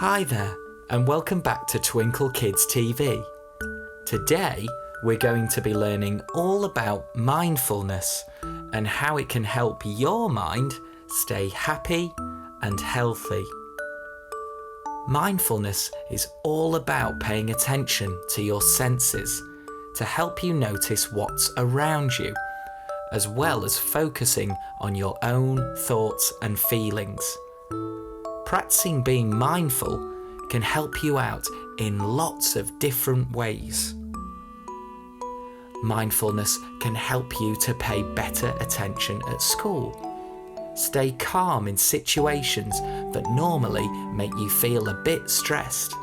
Hi there, and welcome back to Twinkl Kids TV. Today, we're going to be learning all about mindfulness and how it can help your mind stay happy and healthy. Mindfulness is all about paying attention to your senses to help you notice what's around you, as well as focusing on your own thoughts and feelings. Practicing being mindful can help you out in lots of different ways. Mindfulness can help you to pay better attention at school, stay calm in situations that normally make you feel a bit stressed,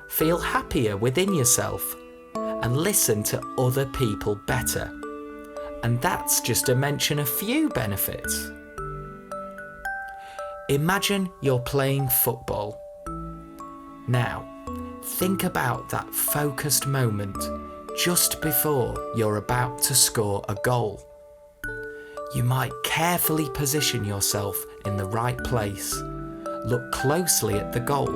feel happier within yourself, and listen to other people better. And that's just to mention a few benefits. Imagine you're playing football. Now, think about that focused moment just before you're about to score a goal. You might carefully position yourself in the right place, look closely at the goal,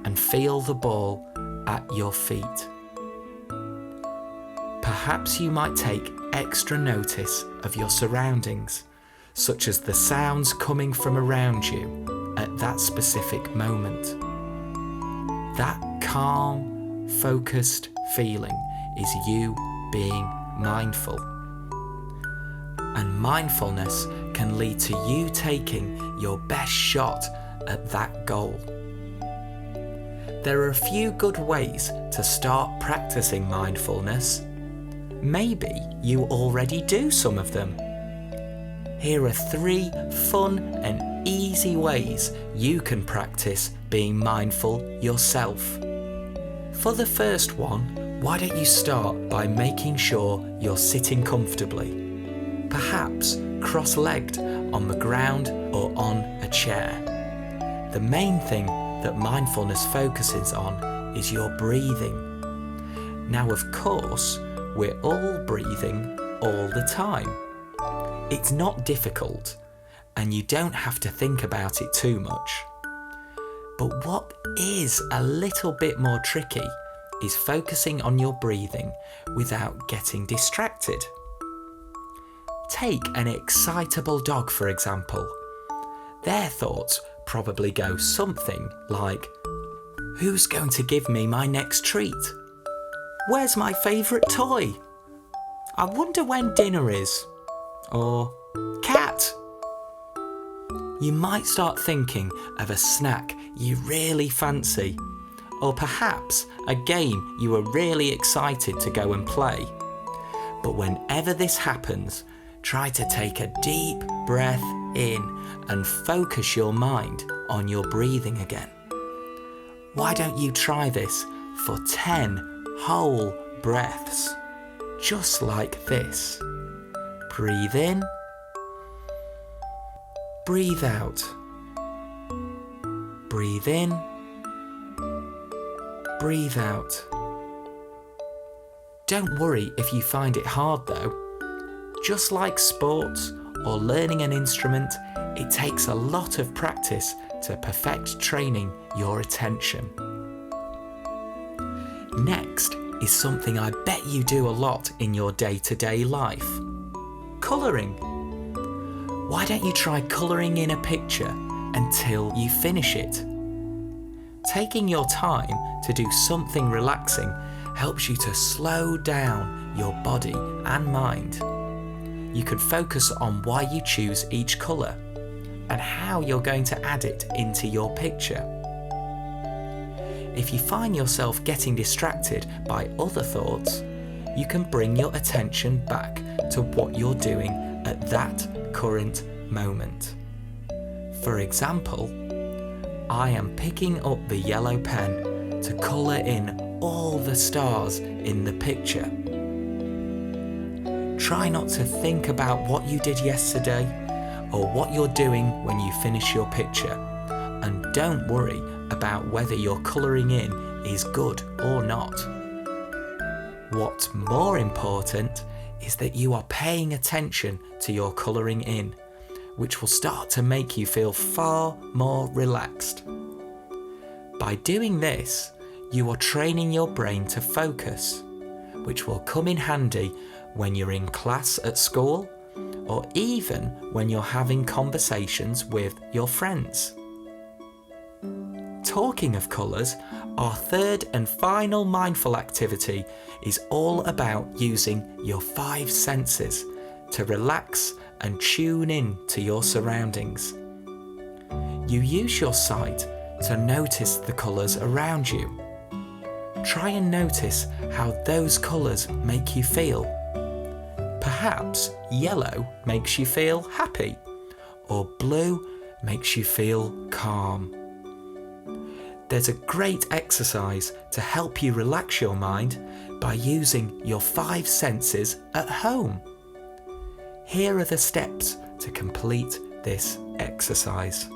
and feel the ball at your feet. Perhaps you might take extra notice of your surroundings, such as the sounds coming from around you at that specific moment. That calm, focused feeling is you being mindful. And mindfulness can lead to you taking your best shot at that goal. There are a few good ways to start practicing mindfulness. Maybe you already do some of them. Here are 3 fun and easy ways you can practice being mindful yourself. For the first one, why don't you start by making sure you're sitting comfortably, perhaps cross-legged on the ground or on a chair. The main thing that mindfulness focuses on is your breathing. Now, of course, we're all breathing all the time. It's not difficult, and you don't have to think about it too much. But what is a little bit more tricky is focusing on your breathing without getting distracted. Take an excitable dog, for example. Their thoughts probably go something like, who's going to give me my next treat? Where's my favourite toy? I wonder when dinner is. Or cat. You might start thinking of a snack you really fancy, or perhaps a game you are really excited to go and play. But whenever this happens, try to take a deep breath in and focus your mind on your breathing again. Why don't you try this for 10 whole breaths, just like this. Breathe in, breathe out, breathe in, breathe out. Don't worry if you find it hard though. Just like sports or learning an instrument, it takes a lot of practice to perfect training your attention. Next is something I bet you do a lot in your day-to-day life. Colouring. Why don't you try colouring in a picture until you finish it? Taking your time to do something relaxing helps you to slow down your body and mind. You can focus on why you choose each colour and how you're going to add it into your picture. If you find yourself getting distracted by other thoughts, you can bring your attention back to what you're doing at that current moment. For example, I am picking up the yellow pen to colour in all the stars in the picture. Try not to think about what you did yesterday or what you're doing when you finish your picture, and don't worry about whether your colouring in is good or not. What's more important is that you are paying attention to your colouring in, which will start to make you feel far more relaxed. By doing this, you are training your brain to focus, which will come in handy when you're in class at school or even when you're having conversations with your friends. Talking of colours, our third and final mindful activity is all about using your 5 senses to relax and tune in to your surroundings. You use your sight to notice the colours around you. Try and notice how those colours make you feel. Perhaps yellow makes you feel happy, or blue makes you feel calm. There's a great exercise to help you relax your mind by using your 5 senses at home. Here are the steps to complete this exercise.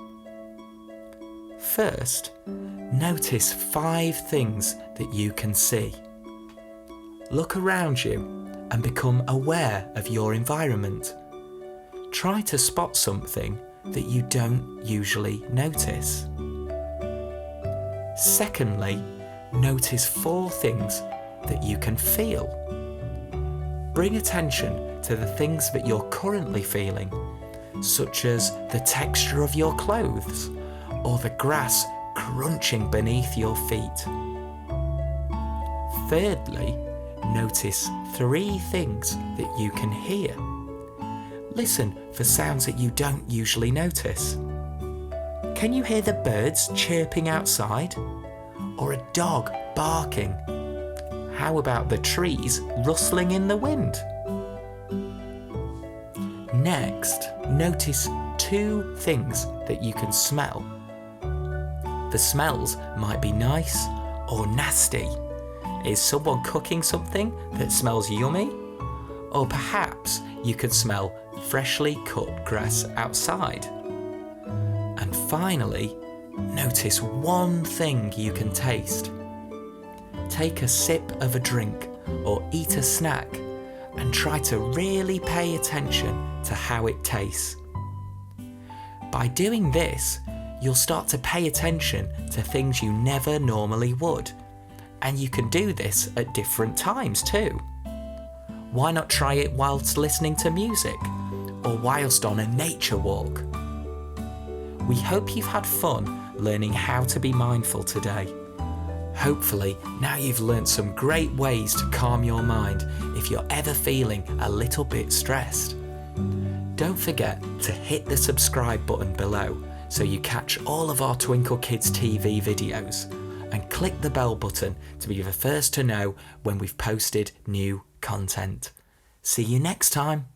First, notice 5 things that you can see. Look around you and become aware of your environment. Try to spot something that you don't usually notice. Secondly, notice 4 things that you can feel. Bring attention to the things that you're currently feeling, such as the texture of your clothes or the grass crunching beneath your feet. Thirdly, notice 3 things that you can hear. Listen for sounds that you don't usually notice. Can you hear the birds chirping outside? Or a dog barking? How about the trees rustling in the wind? Next, notice 2 things that you can smell. The smells might be nice or nasty. Is someone cooking something that smells yummy? Or perhaps you could smell freshly cut grass outside. And finally, notice 1 thing you can taste. Take a sip of a drink or eat a snack and try to really pay attention to how it tastes. By doing this, you'll start to pay attention to things you never normally would. And you can do this at different times too. Why not try it whilst listening to music or whilst on a nature walk? We hope you've had fun learning how to be mindful today. Hopefully, now you've learnt some great ways to calm your mind if you're ever feeling a little bit stressed. Don't forget to hit the subscribe button below so you catch all of our Twinkl Kids TV videos, and click the bell button to be the first to know when we've posted new content. See you next time.